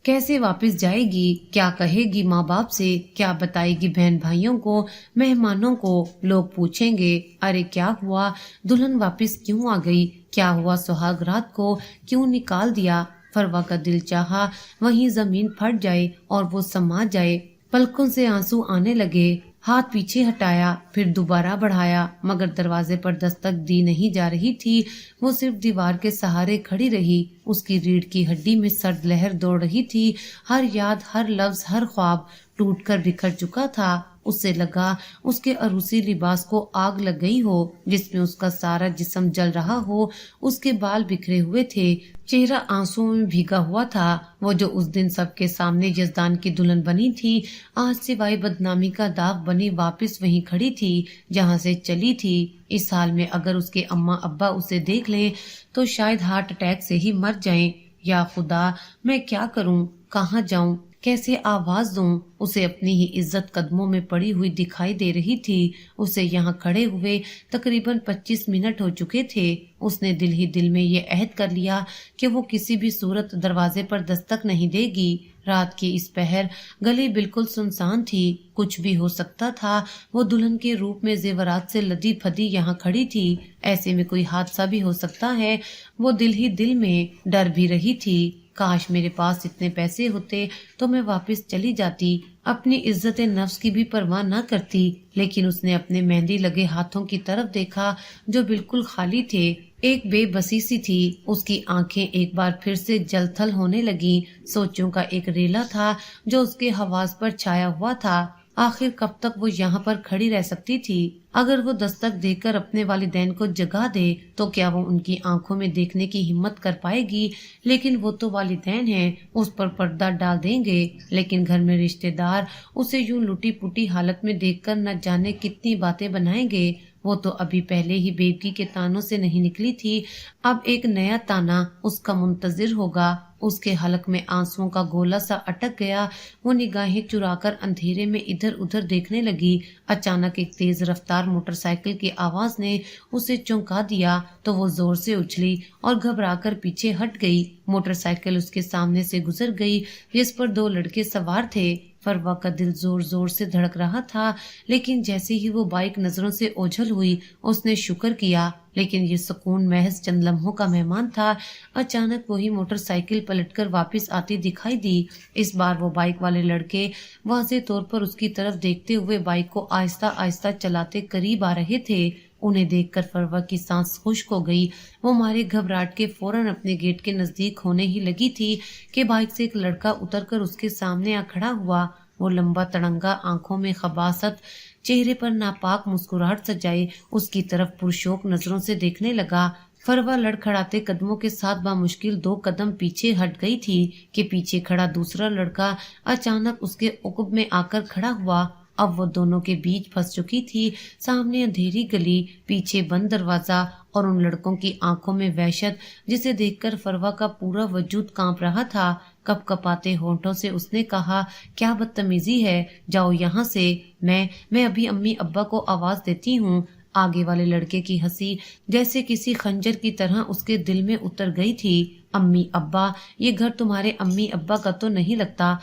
کیسے واپس جائے گی؟ کیا کہے گی ماں باپ سے؟ کیا بتائے گی بہن بھائیوں کو، مہمانوں کو؟ لوگ پوچھیں گے، ارے کیا ہوا، دلہن واپس کیوں آ گئی؟ کیا ہوا، سہاگ رات کو کیوں نکال دیا؟ فروا کا دل چاہا وہیں زمین پھٹ جائے اور وہ سما جائے۔ پلکوں سے آنسو آنے لگے، ہاتھ پیچھے ہٹایا، پھر دوبارہ بڑھایا، مگر دروازے پر دستک دی نہیں جا رہی تھی۔ وہ صرف دیوار کے سہارے کھڑی رہی۔ اس کی ریڑھ کی ہڈی میں سرد لہر دوڑ رہی تھی۔ ہر یاد، ہر لفظ، ہر خواب ٹوٹ کر بکھر چکا تھا۔ اسے لگا اس کے عروسی لباس کو آگ لگ گئی ہو جس میں اس کا سارا جسم جل رہا ہو۔ اس کے بال بکھرے ہوئے تھے، چہرہ آنسوؤں میں بھیگا ہوا تھا۔ وہ جو اس دن سب کے سامنے یزدان کی دلہن بنی تھی، آج سوائے بدنامی کا داغ بنی واپس وہیں کھڑی تھی جہاں سے چلی تھی۔ اس حال میں اگر اس کے اماں ابا اسے دیکھ لیں تو شاید ہارٹ اٹیک سے ہی مر جائیں۔ یا خدا، میں کیا کروں، کہاں جاؤں، کیسے آواز دوں؟ اسے اپنی ہی عزت قدموں میں پڑی ہوئی دکھائی دے رہی تھی۔ اسے یہاں کھڑے ہوئے تقریباً 25 منٹ ہو چکے تھے۔ اس نے دل ہی دل میں یہ عہد کر لیا کہ وہ کسی بھی صورت دروازے پر دستک نہیں دے گی۔ رات کی اس پہر گلی بالکل سنسان تھی، کچھ بھی ہو سکتا تھا۔ وہ دلہن کے روپ میں زیورات سے لدی پھدی یہاں کھڑی تھی، ایسے میں کوئی حادثہ بھی ہو سکتا ہے۔ وہ دل ہی دل میں ڈر بھی رہی تھی، کاش میرے پاس اتنے پیسے ہوتے تو میں واپس چلی جاتی، اپنی عزت نفس کی بھی پرواہ نہ کرتی۔ لیکن اس نے اپنے مہندی لگے ہاتھوں کی طرف دیکھا جو بالکل خالی تھے، ایک بے بسی سی تھی۔ اس کی آنکھیں ایک بار پھر سے جل تھل ہونے لگیں۔ سوچوں کا ایک ریلا تھا جو اس کے حواس پر چھایا ہوا تھا۔ آخر کب تک وہ یہاں پر کھڑی رہ سکتی تھی؟ اگر وہ دستک دے کر اپنے والدین کو جگا دے تو کیا وہ ان کی آنکھوں میں دیکھنے کی ہمت کر پائے گی؟ لیکن وہ تو والدین ہیں، اس پر پردہ ڈال دیں گے۔ لیکن گھر میں رشتے دار اسے یوں لٹی پٹی حالت میں دیکھ کر نہ جانے کتنی باتیں بنائیں گے۔ وہ تو ابھی پہلے ہی بیوگی کے تانوں سے نہیں نکلی تھی، اب ایک نیا تانا اس کا منتظر ہوگا۔ उसके हलक में आंसुओं का गोला सा अटक गया। वो निगाहें चुराकर अंधेरे में इधर उधर देखने लगी। अचानक एक तेज रफ्तार मोटरसाइकिल की आवाज ने उसे चौंका दिया तो वो जोर से उछली और घबराकर पीछे हट गई। मोटरसाइकिल उसके सामने से गुजर गई जिस पर 2 लड़के सवार थे। फरवा का दिल जोर जोर से धड़क रहा था, लेकिन जैसे ही वो बाइक नजरों से ओझल हुई उसने शुक्र किया। लेकिन ये सुकून महज चंद लम्हों का मेहमान था। अचानक वही मोटरसाइकिल पलटकर वापस आती दिखाई दी। इस बार वो बाइक वाले लड़के वाज़ेह तौर पर उसकी तरफ देखते हुए बाइक को आहिस्ता आहिस्ता चलाते करीब आ रहे थे। उन्हें देखकर फरवा की सांस खुश्क हो गई। वो मारे घबराहट के फौरन अपने गेट के नजदीक होने ही लगी थी कि बाइक से एक लड़का उतरकर उसके सामने आ खड़ा हुआ। वो लंबा तड़ंगा, आंखों में खबासत, चेहरे पर नापाक मुस्कुराहट सजाए उसकी तरफ पुरशौक नजरों से देखने लगा। फरवा लड़खड़ाते कदमों के साथ बामुश्किल 2 कदम पीछे हट गई थी कि पीछे खड़ा दूसरा लड़का अचानक उसके उक़ुब में आकर खड़ा हुआ। अब वो दोनों के बीच फंस चुकी थी। सामने अंधेरी गली, पीछे बंद दरवाजा और उन लड़कों की आंखों में वहशत जिसे देखकर फरवा का पूरा वजूद कांप रहा था। कपकपाते होंठों से उसने कहा, क्या बदतमीजी है, जाओ यहाँ से। मैं अभी अम्मी अब्बा को आवाज देती हूँ। आगे वाले लड़के की हंसी जैसे किसी खंजर की तरह उसके दिल में उतर गई थी। अम्मी अब्बा, ये घर तुम्हारे अम्मी अब्बा का तो नहीं लगता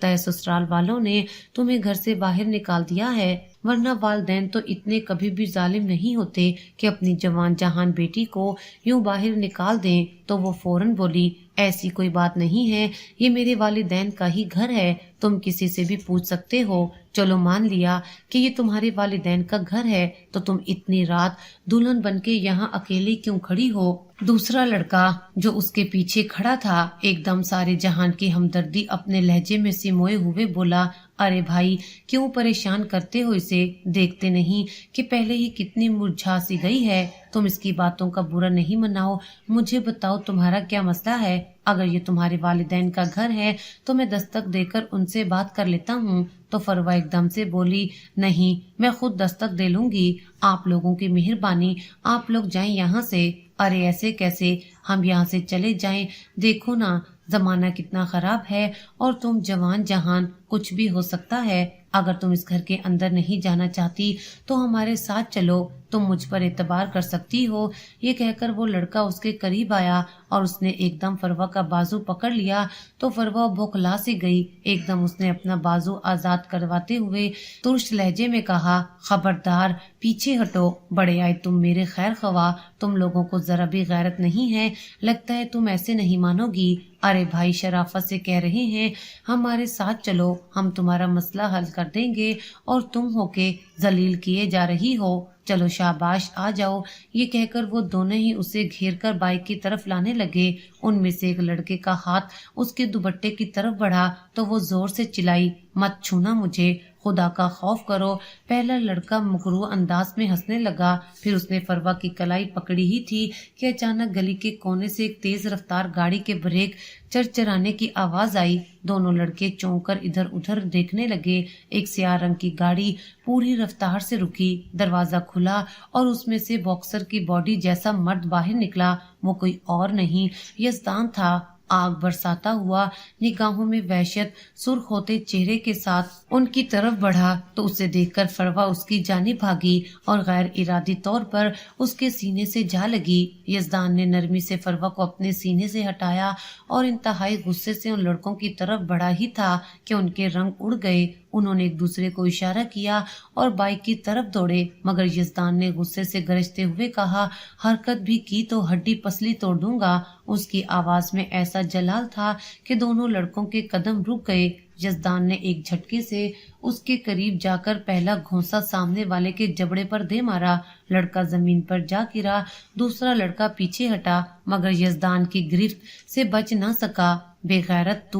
है ससुराल वालों ने तुम्हें घर से बाहर निकाल दिया है, वरना वालदैन तो इतने कभी भी जालिम नहीं होते कि अपनी जवान जहान बेटी को यूं बाहर निकाल दें। तो वो फौरन बोली, ऐसी कोई बात नहीं है, ये मेरे वालिदैन का ही घर है, तुम किसी से भी पूछ सकते हो। चलो मान लिया कि ये तुम्हारे वालिदैन का घर है, तो तुम इतनी रात दुल्हन बनके यहाँ अकेली क्यों खड़ी हो? दूसरा लड़का जो उसके पीछे खड़ा था एकदम सारे जहान की हमदर्दी अपने लहजे में सिमोए हुए बोला, अरे भाई, क्यों परेशान करते हो इसे? देखते नहीं कि पहले ही कितनी मुरझा सी गई है? तुम इसकी बातों का बुरा नहीं मनाओ। मुझे बताओ तुम्हारा क्या मसला है? अगर ये तुम्हारे वालिदैन का घर है तो मैं दस्तक देकर उनसे बात कर लेता हूँ। तो फरवा एकदम से बोली, नहीं, मैं खुद दस्तक दे लूंगी। आप लोगों की मेहरबानी, आप लोग जाएं यहाँ से। अरे ऐसे कैसे, हम यहाँ से चले जाएं? देखो ना, जमाना कितना खराब है और तुम जवान जहान, कुछ भी हो सकता है। अगर तुम इस घर के अंदर नहीं जाना चाहती तो हमारे साथ चलो, तुम मुझ पर एतबार कर सकती हो। ये कहकर वो लड़का उसके करीब आया और उसने एकदम फरवा का बाजू पकड़ लिया तो फरवा बौखला सी गई। एकदम उसने अपना बाजू आजाद करवाते हुए तुर्श लहजे में कहा, खबरदार, पीछे हटो, बड़े आए तुम मेरे खैर खवा, तुम लोगों को जरा भी गैरत नहीं है, लगता है तुम ऐसे नहीं मानोगी। अरे भाई, शराफत से कह रहे हैं, हमारे साथ चलो, हम तुम्हारा मसला हल कर देंगे और तुम होके जलील किए जा रही हो। चलो शाबाश, आ जाओ। ये कहकर वो दोनों ही उसे घेरकर बाइक की तरफ लाने लगे। उनमें से एक लड़के का हाथ उसके दुपट्टे की तरफ बढ़ा तो वो जोर से चिल्लाई, मत छूना मुझे, खुदा का खौफ करो। पहला लड़का मुकरू अंदाज में हंसने लगा। फिर उसने फरवा की कलाई पकड़ी ही थी कि अचानक गली के कोने से एक तेज रफ्तार गाड़ी के ब्रेक चरचराने की आवाज आई। दोनों लड़के चौंक कर इधर उधर देखने लगे। एक स्याह रंग की गाड़ी पूरी रफ्तार से रुकी, दरवाजा खुला और उसमें से बॉक्सर की बॉडी जैसा मर्द बाहर निकला। वो कोई और नहीं, यजदान था। आग बरसाता हुआ, निगाहों में वहशत, सुर्ख होते चेहरे के साथ उनकी तरफ बढ़ा तो उसे देखकर फरवा उसकी जानिब भागी और गैर इरादी तौर पर उसके सीने से जा लगी। यजदान ने नरमी से फरवा को अपने सीने से हटाया और इंतहाई गुस्से से उन लड़कों की तरफ बढ़ा ही था कि उनके रंग उड़ गए। उन्होंने एक दूसरे को इशारा किया और बाइक की तरफ दौड़े, मगर यजदान ने गुस्से से गरजते हुए कहा, हरकत भी की तो हड्डी पसली तोड़ दूंगा। उसकी आवाज में ऐसा जलाल था कि दोनों लड़कों के कदम रुक गए। यजदान ने एक झटके से उसके करीब जाकर पहला घोंसा सामने वाले के जबड़े पर दे मारा। लड़का जमीन पर जा गिरा। दूसरा लड़का पीछे हटा, मगर यजदान की गिरफ्त से बच न सका। बेगैरत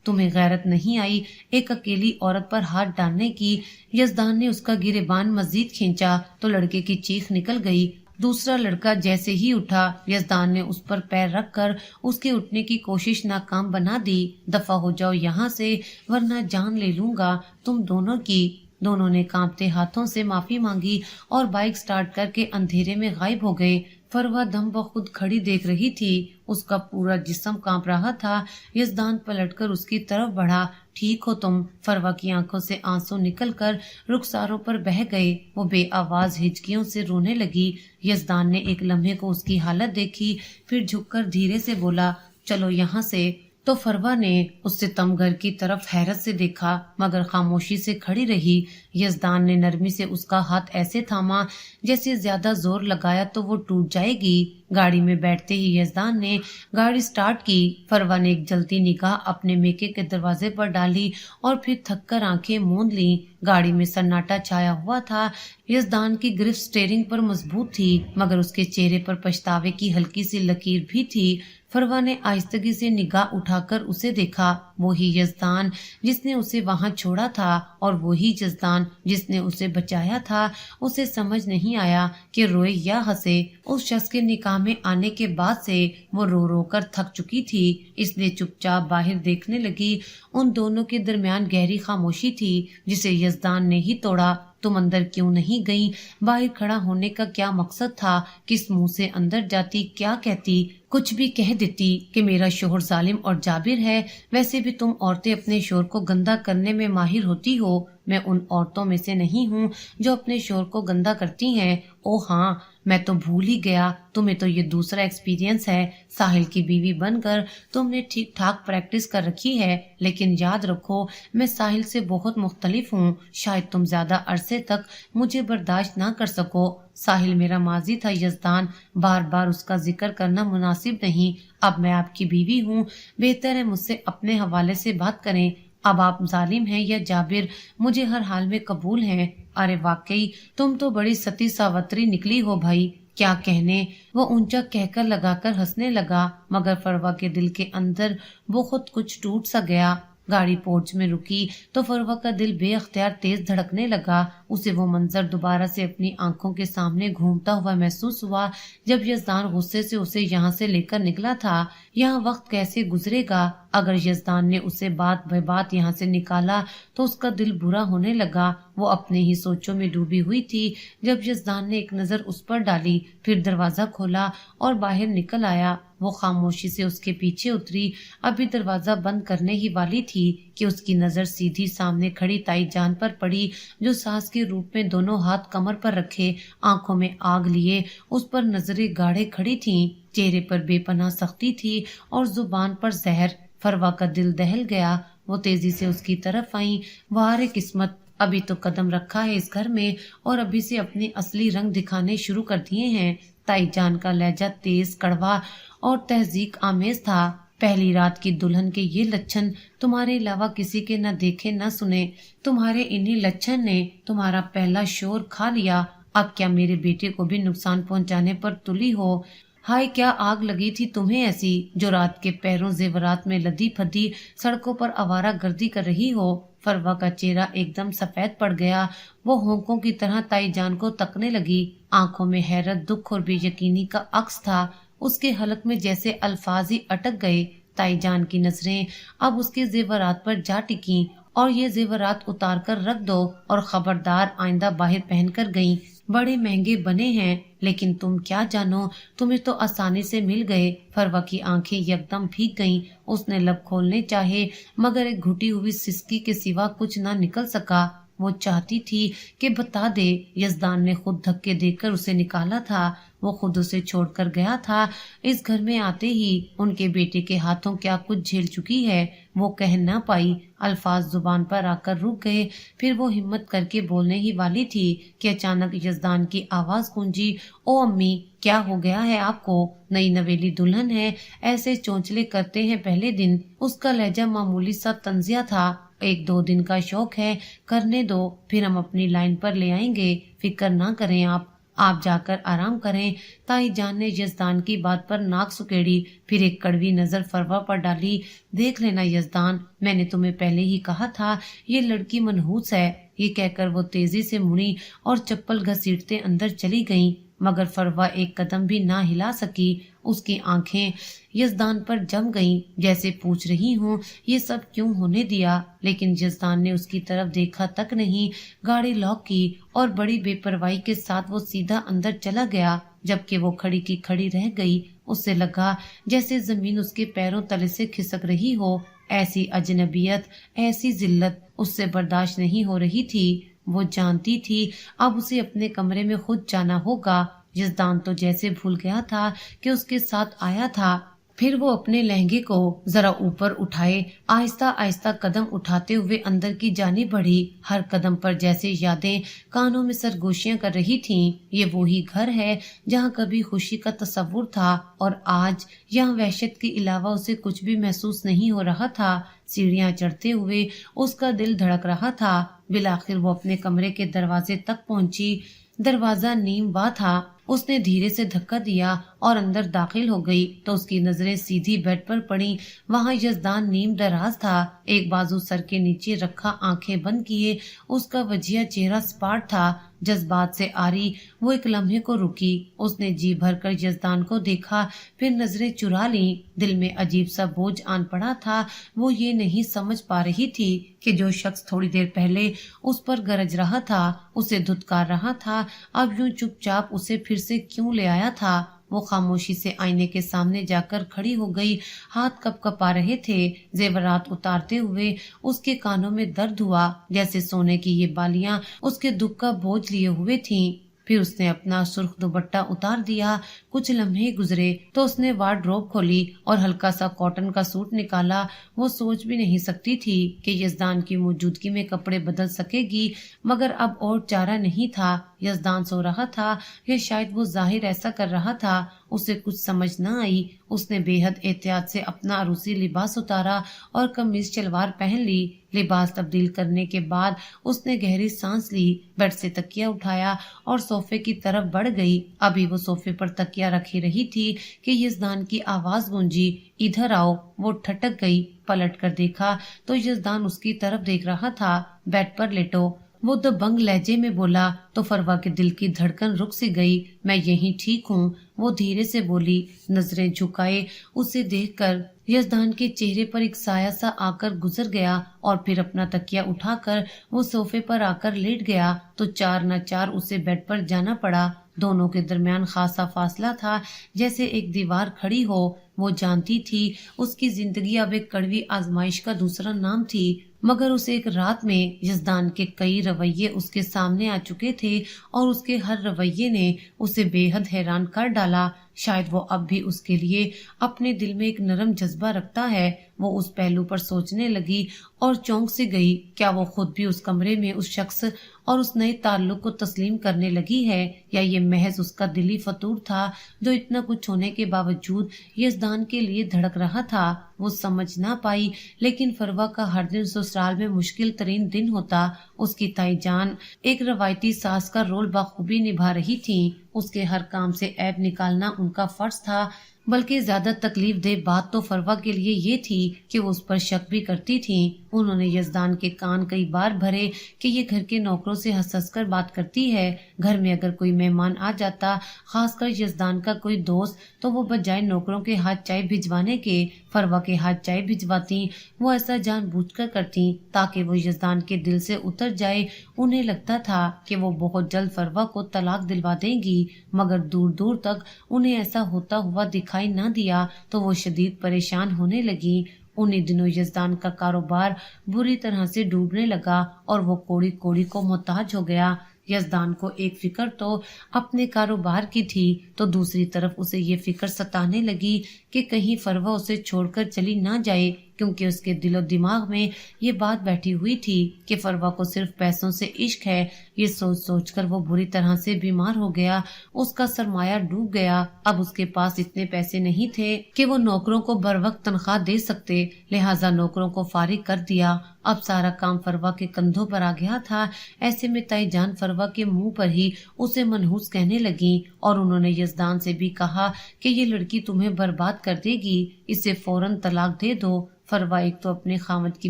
तुम्हें गैरत नहीं आई एक अकेली औरत पर हाथ डालने की? यजदान ने उसका गिरेबान मजीद खींचा तो लड़के की चीख निकल गई। दूसरा लड़का जैसे ही उठा, यजदान ने उस पर पैर रखकर उसके उठने की कोशिश नाकाम बना दी। दफा हो जाओ यहाँ से, वरना जान ले लूंगा तुम दोनों की। दोनों ने कांपते हाथों से माफी मांगी और बाइक स्टार्ट करके अंधेरे में गायब हो गए। फरवा दम बखुद खड़ी देख रही थी, उसका पूरा जिस्म कांप रहा था। यजदान पलटकर उसकी तरफ बढ़ा। ठीक हो तुम? फरवा की आंखों से आंसू निकलकर रुखसारों पर बह गए। वो बेआवाज हिचकियों से रोने लगी। यजदान ने एक लम्हे को उसकी हालत देखी, फिर झुककर धीरे से बोला, चलो यहाँ से। तो फरवा ने उस सितमगर की तरफ हैरत से देखा, मगर खामोशी से खड़ी रही। यजदान ने नरमी से उसका हाथ ऐसे थामा जैसे ज्यादा जोर लगाया तो वो टूट जाएगी। गाड़ी में बैठते ही यजदान ने गाड़ी स्टार्ट की। फरवा ने एक जलती निगाह अपने मेके के दरवाजे पर डाली और फिर थककर आंखें मूंद ली। गाड़ी में सन्नाटा छाया हुआ था। यजदान की गिरफ्त स्टीयरिंग पर मजबूत थी, मगर उसके चेहरे पर पछतावे की हल्की सी लकीर भी थी। फरवा ने आहिस्तगी से निगाह उठाकर उसे देखा। वही यजदान जिसने उसे वहां छोड़ा था और वही यजदान जिसने उसे बचाया था। उसे समझ नहीं आया कि रोए या हंसे। उस शख्स के निकाह में आने के बाद से वो रो रो कर थक चुकी थी, इसलिए चुपचाप बाहर देखने लगी। उन दोनों के दरमियान गहरी खामोशी थी, जिसे यजदान ने ही तोड़ा। तुम अंदर क्यों नहीं गई? बाहर खड़ा होने का क्या मकसद था? किस मुंह से अंदर जाती? क्या कहती? कुछ भी कह देती कि मेरा शोहर जालिम और जाबिर है। वैसे भी तुम औरतें अपने शोहर को गंदा करने में माहिर होती हो। मैं उन औरतों में से नहीं हूँ जो अपने शोहर को गंदा करती हैं। ओ हाँ, मैं तो भूल ही गया, तुम्हें तो ये दूसरा एक्सपीरियंस है। साहिल की बीवी बनकर तुमने ठीक ठाक प्रैक्टिस कर रखी है, लेकिन याद रखो मैं साहिल से बहुत मुख्तलिफ हूँ। शायद तुम ज्यादा अरसे तक मुझे बर्दाश्त ना कर सको। साहिल मेरा माजी था यजदान, बार बार उसका जिक्र करना मुनासिब नहीं। अब मैं आपकी बीवी हूँ, बेहतर है मुझसे अपने हवाले से बात करें। अब आप जालिम हैं या जाबिर, मुझे हर हाल में कबूल हैं। अरे वाकई तुम तो बड़ी सती सावत्री निकली हो भाई, क्या कहने। वो ऊंचा कहकर लगाकर हंसने लगा, मगर फरवा के दिल के अंदर बहुत कुछ टूट सा गया। गाड़ी पोर्च में रुकी तो फरवा का दिल बेअख्तियार तेज धड़कने लगा। उसे वो मंजर दोबारा से अपनी आंखों के सामने घूमता हुआ महसूस हुआ, जब यजदान गुस्से से उसे यहाँ से लेकर निकला था। यहाँ वक्त कैसे गुजरेगा? अगर यजदान ने उसे बात बे बात यहाँ से निकाला तो उसका दिल बुरा होने लगा। वो अपने ही सोचों में डूबी हुई थी, जब यजदान ने एक नजर उस पर डाली, फिर दरवाजा खोला और बाहर निकल आया। वो खामोशी से उसके पीछे उतरी। अभी दरवाजा बंद करने ही वाली थी कि उसकी नजर सीधी सामने खड़ी ताई जान पर पड़ी, जो सास के रूप में दोनों हाथ कमर पर रखे, आंखों में आग लिए उस पर नजरें गाढ़े खड़ी थीं। चेहरे पर बेपनाह सख्ती थी और जुबान पर जहर। फरवा का दिल दहल गया। वो तेजी से उसकी तरफ आई। वारे किस्मत, अभी तो कदम रखा है इस घर में और अभी से अपने असली रंग दिखाने शुरू कर दिए हैं। ताई जान का लहजा तेज, कड़वा और तहजीक आमेज था। पहली रात की दुल्हन के ये लक्षण तुम्हारे अलावा किसी के न देखे न सुने। तुम्हारे इन्हीं लक्षण ने तुम्हारा पहला शोर खा लिया। अब क्या मेरे बेटे को भी नुकसान पहुंचाने पर तुली हो? हाय, क्या आग लगी थी तुम्हें ऐसी, जो रात के पैरों जेवरात में लदी फदी सड़कों पर आवारा गर्दी कर रही हो? फरवा का चेहरा एकदम सफेद पड़ गया। वो होंकों की तरह ताई जान को तकने लगी। आंखों में हैरत, दुख और बेयकीनी का अक्स था। उसके हलक में जैसे अल्फाज ही अटक गए। ताई जान की नजरें अब उसके जेवरात पर जा टिकी। और ये जेवरात उतार कर रख दो और खबरदार आइंदा बाहर पहन कर गई। बड़े महंगे बने हैं, लेकिन तुम क्या जानो, तुम्हें तो आसानी से मिल गए। फरवा की आंखें यकदम भीग गईं। उसने लब खोलने चाहे, मगर एक घुटी हुई सिसकी के सिवा कुछ ना निकल सका। वो चाहती थी कि बता दे, यजदान ने खुद धक्के देकर उसे निकाला था। वो खुद उसे छोड़कर गया था। इस घर में आते ही उनके बेटे के हाथों क्या कुछ झेल चुकी है, वो कह न पाई। अल्फाज जुबान पर आकर रुक गए। फिर वो हिम्मत करके बोलने ही वाली थी कि अचानक यजदान की आवाज गूंजी, ओ अम्मी, क्या हो गया है आपको? नई नवेली दुल्हन है, ऐसे चोंचले करते हैं पहले दिन। उसका लहजा मामूली सा तंजिया था। 1-2 दिन का शौक है, करने दो, फिर हम अपनी लाइन पर ले आएंगे। फिक्र ना करें आप जाकर आराम करें। ताई जान ने यजदान की बात पर नाक सुकेड़ी, फिर एक कड़वी नजर फरवा पर डाली। देख लेना यजदान, मैंने तुम्हें पहले ही कहा था ये लड़की मनहूस है। ये कहकर वो तेजी से मुड़ी और चप्पल घसीटते अंदर चली गईं। मगर फरवा एक कदम भी ना हिला सकी। उसकी आंखें यजदान पर जम गईं, जैसे पूछ रही हूँ ये सब क्यों होने दिया। लेकिन यजदान ने उसकी तरफ देखा तक नहीं। गाड़ी लॉक की और बड़ी बेपरवाही के साथ वो सीधा अंदर चला गया। जबकि वो खड़ी की खड़ी रह गई। उससे लगा जैसे जमीन उसके पैरों तले से खिसक रही हो। ऐसी अजनबियत, ऐसी जिल्लत उससे बर्दाश्त नहीं हो रही थी। वो जानती थी अब उसे अपने कमरे में खुद जाना होगा। यजदान तो जैसे भूल गया था कि उसके साथ आया था। फिर वो अपने लहंगे को जरा ऊपर उठाए आहिस्ता आहिस्ता कदम उठाते हुए अंदर की जानिब बढ़ी। हर कदम पर जैसे यादें कानों में सरगोशियां कर रही थीं। ये वही घर है जहाँ कभी खुशी का तस्वुर था और आज यहाँ वहशत के अलावा उसे कुछ भी महसूस नहीं हो रहा था। सीढ़ियां चढ़ते हुए उसका दिल धड़क रहा था। बिलाखिर वो अपने कमरे के दरवाजे तक पहुंची। दरवाजा नीम बा था। उसने धीरे से धक्का दिया और अंदर दाखिल हो गई तो उसकी नजरें सीधी बेड पर पड़ी। वहां यजदान नीम दराज था, एक बाजू सर के नीचे रखा, आंखें बंद किए। उसका वजिया चेहरा सपाट था, जज्बात से आरी। वो एक लम्हे को रुकी। उसने जी भरकर यजदान को देखा, फिर नजरें चुरा ली। दिल में अजीब सा बोझ आन पड़ा था। वो ये नहीं समझ पा रही थी कि जो शख्स थोड़ी देर पहले उस पर गरज रहा था, उसे धुतकार रहा था, अब यूं चुपचाप उसे फिर से क्यों ले आया था। वो खामोशी से आईने के सामने जाकर खड़ी हो गई। हाथ कपकपा रहे थे। जेवरात उतारते हुए उसके कानों में दर्द हुआ, जैसे सोने की ये बालियां उसके दुख का बोझ लिए हुए थीं। फिर उसने अपना सुर्ख दुपट्टा उतार दिया। कुछ लम्हे गुजरे तो उसने वार्डरोब खोली और हल्का सा कॉटन का सूट निकाला। वो सोच भी नहीं सकती थी कि यजदान की मौजूदगी में कपड़े बदल सकेगी, मगर अब और चारा नहीं था। यजदान सो रहा था या शायद वो जाहिर ऐसा कर रहा था। उसे कुछ समझ न आई। उसने बेहद एहतियात से अपना अरूसी लिबास उतारा और कमीज शलवार पहन ली। लिबास तब्दील करने के बाद उसने गहरी सांस ली, बेड से तकिया उठाया और सोफे की तरफ बढ़ गई। अभी वो सोफे पर तकिया रखी रही थी कि यजदान की आवाज गूंजी, इधर आओ। वो ठटक गई। पलट कर देखा तो यजदान उसकी तरफ देख रहा था। बेड पर लेटो। वो दबंग लहजे में बोला तो फरवा के दिल की धड़कन रुक सी गई। मैं यहीं ठीक हूँ, वो धीरे से बोली। नजरें झुकाए उसे देखकर यजदान के चेहरे पर एक साया सा आकर गुजर गया और फिर अपना तकिया उठाकर वो सोफे पर आकर लेट गया तो चार न चार उसे बेड पर जाना पड़ा। दोनों के दरमियान खासा फासला था, जैसे एक दीवार खड़ी हो। वो जानती थी उसकी जिंदगी अब एक कड़वी आजमाइश का दूसरा नाम थी, मगर उस एक रात में यजदान के कई रवैये उसके सामने आ चुके थे और उसके हर रवैये ने उसे बेहद हैरान कर डाला। शायद वो अब भी उसके लिए अपने दिल में एक नरम जज्बा रखता है। वो उस पहलू पर सोचने लगी और चौंक से गई। क्या वो खुद भी उस कमरे में उस शख्स और उस नए ताल्लुक को तस्लीम करने लगी है, या ये महज उसका दिली फतूर था जो इतना कुछ होने के बावजूद यजदान के लिए धड़क रहा था। वो समझ ना पाई, लेकिन फरवा का हर दिन ससुराल में मुश्किल तरीन दिन होता। उसकी ताई जान एक रवायती सास का रोल बखूबी निभा रही थी। उसके हर काम से ऐब निकालना उनका फर्ज था, बल्कि ज्यादा तकलीफ दे बात तो फरवा के लिए ये थी कि वो उस पर शक भी करती थी। उन्होंने यजदान के कान कई बार भरे कि ये घर के नौकरों से हंस हंस कर बात करती है। घर में अगर कोई मेहमान आ जाता, खासकर यजदान का कोई दोस्त, तो वो बजाय नौकरों के हाथ चाय भिजवाने के फरवा के हाथ चाय भिजवाती। वो ऐसा जानबूझकर करती ताकि वो यजदान के दिल से उतर जाए। उन्हें लगता था कि वो बहुत जल्द फरवा को तलाक दिलवा देंगी, मगर दूर दूर तक उन्हें ऐसा होता हुआ दिखाई न दिया तो वो शदीद परेशान होने लगी। उन्हीं दिनों यजदान का कारोबार बुरी तरह से डूबने लगा और वो कोड़ी कोड़ी को मोहताज हो गया। यजदान को एक फिक्र तो अपने कारोबार की थी, तो दूसरी तरफ उसे ये फिक्र सताने लगी कि कहीं फरवा उसे छोड़कर चली ना जाए, क्योंकि उसके दिलो दिमाग में ये बात बैठी हुई थी कि फरवा को सिर्फ पैसों से इश्क है। ये सोच सोचकर वो बुरी तरह से बीमार हो गया। उसका सरमाया डूब गया। अब उसके पास इतने पैसे नहीं थे कि वो नौकरों को बर वक्त तनख्वाह दे सकते, लिहाजा नौकरों को फारिग कर दिया। अब सारा काम फरवा के कंधों पर आ गया था। ऐसे में ताई जान फरवा के मुंह पर ही उसे मनहूस कहने लगी और उन्होंने यजदान से भी कहा कि ये लड़की तुम्हें बर्बाद कर देगी, इसे फौरन तलाक दे दो। फरवा एक तो अपने खामद की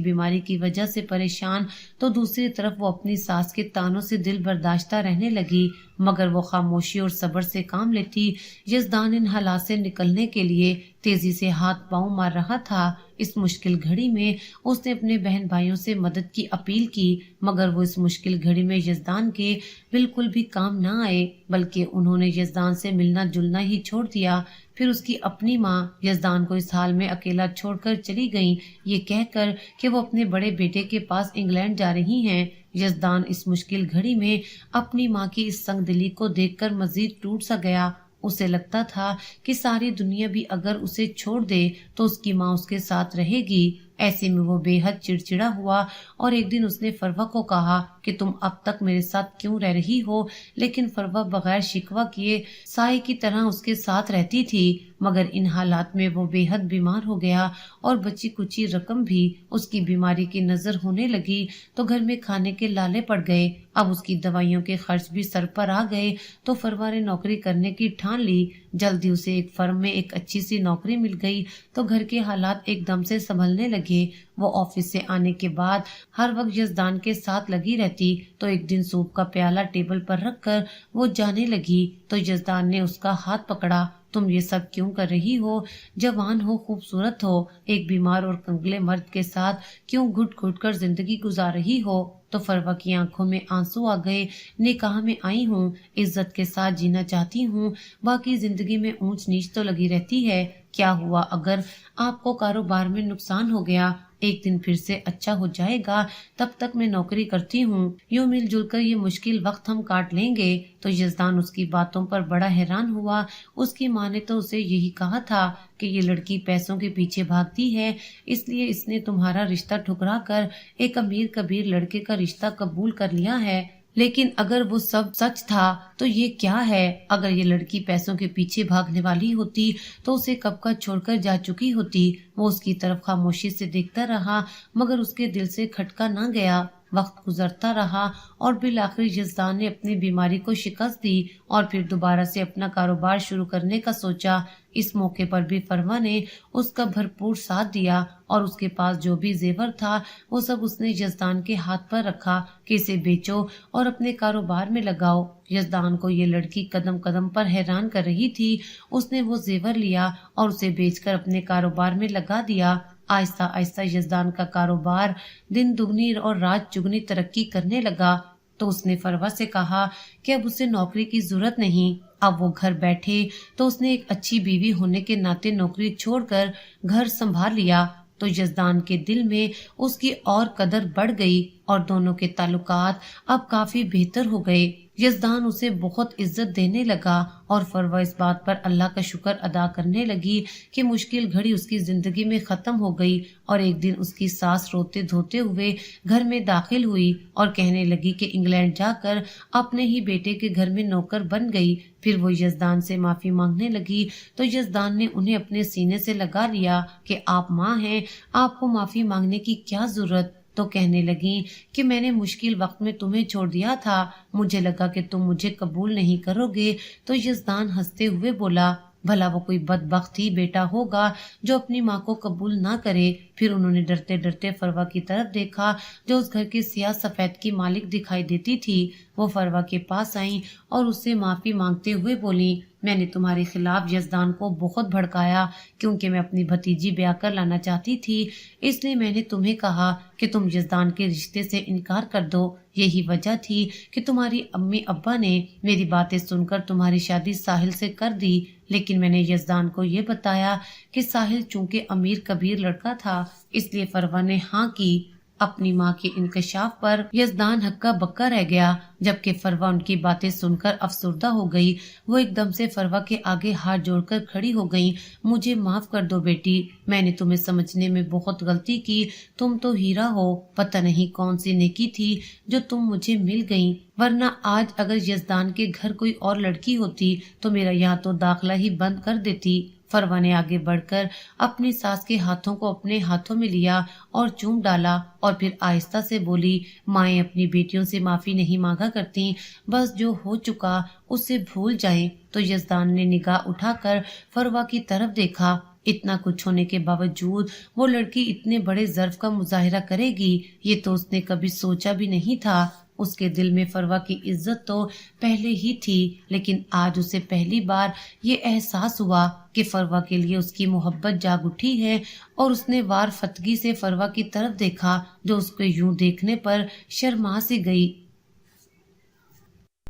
बीमारी की वजह से परेशान, तो दूसरी तरफ वो अपनी सास के तानों से दिल बर्दाश्ता रहने लगी, मगर वो खामोशी और सब्र से काम लेती। यज़दान इन हालात से निकलने के लिए तेजी से हाथ पांव मार रहा था। इस मुश्किल घड़ी में उसने अपने बहन भाइयों से मदद की अपील की, मगर वो इस मुश्किल घड़ी में यज़दान के बिल्कुल भी काम ना आए, बल्कि उन्होंने यज़दान से मिलना जुलना ही छोड़ दिया। फिर उसकी अपनी माँ यज़दान को इस हाल में अकेला छोड़कर चली गईं, ये कहकर कि वो अपने बड़े बेटे के पास इंग्लैंड जा रही हैं। यज़दान इस मुश्किल घड़ी में अपनी माँ की इस संगदिली को देखकर मजीद टूट सा गया। उसे लगता था कि सारी दुनिया भी अगर उसे छोड़ दे तो उसकी माँ उसके साथ रहेगी। ऐसे में वो बेहद चिड़चिड़ा हुआ और एक दिन उसने फरवा को कहा कि तुम अब तक मेरे साथ क्यों रह रही हो। लेकिन फरवा बगैर शिकवा किए साए की तरह उसके साथ रहती थी, मगर इन हालात में वो बेहद बीमार हो गया और बची कुची रकम भी उसकी बीमारी की नजर होने लगी, तो घर में खाने के लाले पड़ गए। अब उसकी दवाइयों के खर्च भी सर पर आ गए, तो फरवा ने नौकरी करने की ठान ली। जल्दी उसे एक फर्म में एक अच्छी सी नौकरी मिल गई, तो घर के हालात एकदम से संभलने लगे। वो ऑफिस से आने के बाद हर वक्त यज़दान के साथ लगी रहती, तो एक दिन सूप का प्याला टेबल पर रखकर वो जाने लगी, तो यज़दान ने उसका हाथ पकड़ा। तुम ये सब क्यों कर रही हो? जवान हो, खूबसूरत हो, एक बीमार और कंगले मर्द के साथ क्यों घुट घुट कर जिंदगी गुजार रही हो? तो फरवा की आंखों में आंसू आ गए। निकाह में आई हूँ, इज्जत के साथ जीना चाहती हूँ, बाकी जिंदगी में ऊंच नीच तो लगी रहती है। क्या हुआ अगर आपको कारोबार में नुकसान हो गया? एक दिन फिर से अच्छा हो जाएगा, तब तक मैं नौकरी करती हूँ, यूं मिलजुल कर ये मुश्किल वक्त हम काट लेंगे। तो यज़दान उसकी बातों पर बड़ा हैरान हुआ। उसकी माँ ने तो उसे यही कहा था कि ये लड़की पैसों के पीछे भागती है, इसलिए इसने तुम्हारा रिश्ता ठुकरा कर एक अमीर कबीर लड़के का रिश्ता कबूल कर लिया है। लेकिन अगर वो सब सच था तो ये क्या है? अगर ये लड़की पैसों के पीछे भागने वाली होती तो उसे कब का छोड़कर जा चुकी होती। वो उसकी तरफ खामोशी से देखता रहा, मगर उसके दिल से खटका ना गया। वक्त गुजरता रहा और बिल आखिर यज़दान ने अपनी बीमारी को शिकस्त दी और फिर दोबारा से अपना कारोबार शुरू करने का सोचा। इस मौके पर भी फरवा ने उसका भरपूर साथ दिया और उसके पास जो भी जेवर था वो सब उसने यज़दान के हाथ पर रखा कि इसे बेचो और अपने कारोबार में लगाओ। यज़दान को ये लड़की कदम कदम पर हैरान कर रही थी। उसने वो जेवर लिया और उसे बेचकर अपने कारोबार में लगा दिया। आहिस्ता आहिस्ता यज़दान का कारोबार दिन दुगनी और रात चुगनी तरक्की करने लगा। तो उसने फरवा से कहा कि अब उसे नौकरी की जरूरत नहीं, अब वो घर बैठे। तो उसने एक अच्छी बीवी होने के नाते नौकरी छोड़कर घर संभाल लिया। तो यज़दान के दिल में उसकी और कदर बढ़ गई और दोनों के ताल्लुकात अब काफी बेहतर हो गए। यज़दान उसे बहुत इज्जत देने लगा और फरवा इस बात पर अल्लाह का शुक्र अदा करने लगी कि मुश्किल घड़ी उसकी जिंदगी में खत्म हो गई। और एक दिन उसकी सास रोते धोते हुए घर में दाखिल हुई और कहने लगी कि इंग्लैंड जाकर अपने ही बेटे के घर में नौकर बन गई। फिर वो यज़दान से माफी मांगने लगी, तो यज़दान ने उन्हें अपने सीने से लगा लिया कि आप माँ हैं, आपको माफी मांगने की क्या जरूरत। तो कहने लगी कि मैंने मुश्किल वक्त में तुम्हें छोड़ दिया था, मुझे लगा कि तुम मुझे कबूल नहीं करोगे। तो यज़दान हंसते हुए बोला, भला वो कोई बदबख्त ही बेटा होगा जो अपनी माँ को कबूल ना करे। फिर उन्होंने डरते डरते फरवा की तरफ देखा जो उस घर की सियाह सफेद की मालिक दिखाई देती थी। वो फरवा के पास आई और उससे माफी मांगते हुए बोली, मैंने तुम्हारे खिलाफ यज़दान को बहुत भड़काया क्योंकि मैं अपनी भतीजी ब्याह कर लाना चाहती थी, इसलिए मैंने तुम्हें कहा कि तुम यज़दान के रिश्ते से इनकार कर दो। यही वजह थी कि तुम्हारी अम्मी अब्बा ने मेरी बातें सुनकर तुम्हारी शादी साहिल से कर दी। लेकिन मैंने यज़दान को ये बताया कि साहिल चूंकि अमीर कबीर लड़का था, इसलिए फरवा ने हाँ की। अपनी माँ के इंकशाफ पर यज़दान हक्का बक्का रह गया, जबकि फरवा उनकी बातें सुनकर अफसुर्दा हो गई। वो एकदम से फरवा के आगे हाथ जोड़कर खड़ी हो गई। मुझे माफ कर दो बेटी, मैंने तुम्हें समझने में बहुत गलती की। तुम तो हीरा हो, पता नहीं कौन सी नेकी थी जो तुम मुझे मिल गई, वरना आज अगर यज़दान के घर कोई और लड़की होती तो मेरा यहाँ तो दाखला ही बंद कर देती। फरवा ने आगे बढ़कर अपनी सास के हाथों को अपने हाथों में लिया और चूम डाला और फिर आहिस्ता से बोली, माएं अपनी बेटियों से माफी नहीं मांगा करती, बस जो हो चुका उसे भूल जाएं। तो यज़दान ने निगाह उठाकर फरवा की तरफ देखा। اتنا کچھ ہونے کے باوجود وہ لڑکی اتنے بڑے ظرف کا مظاہرہ کرے گی، یہ تو اس نے کبھی سوچا بھی نہیں تھا۔ اس کے دل میں فروا کی عزت تو پہلے ہی تھی، لیکن آج اسے پہلی بار یہ احساس ہوا کہ فروا کے لیے اس کی محبت جاگ اٹھی ہے، اور اس نے وار فتگی سے فروا کی طرف دیکھا جو اس کو یوں دیکھنے پر شرما سی گئی۔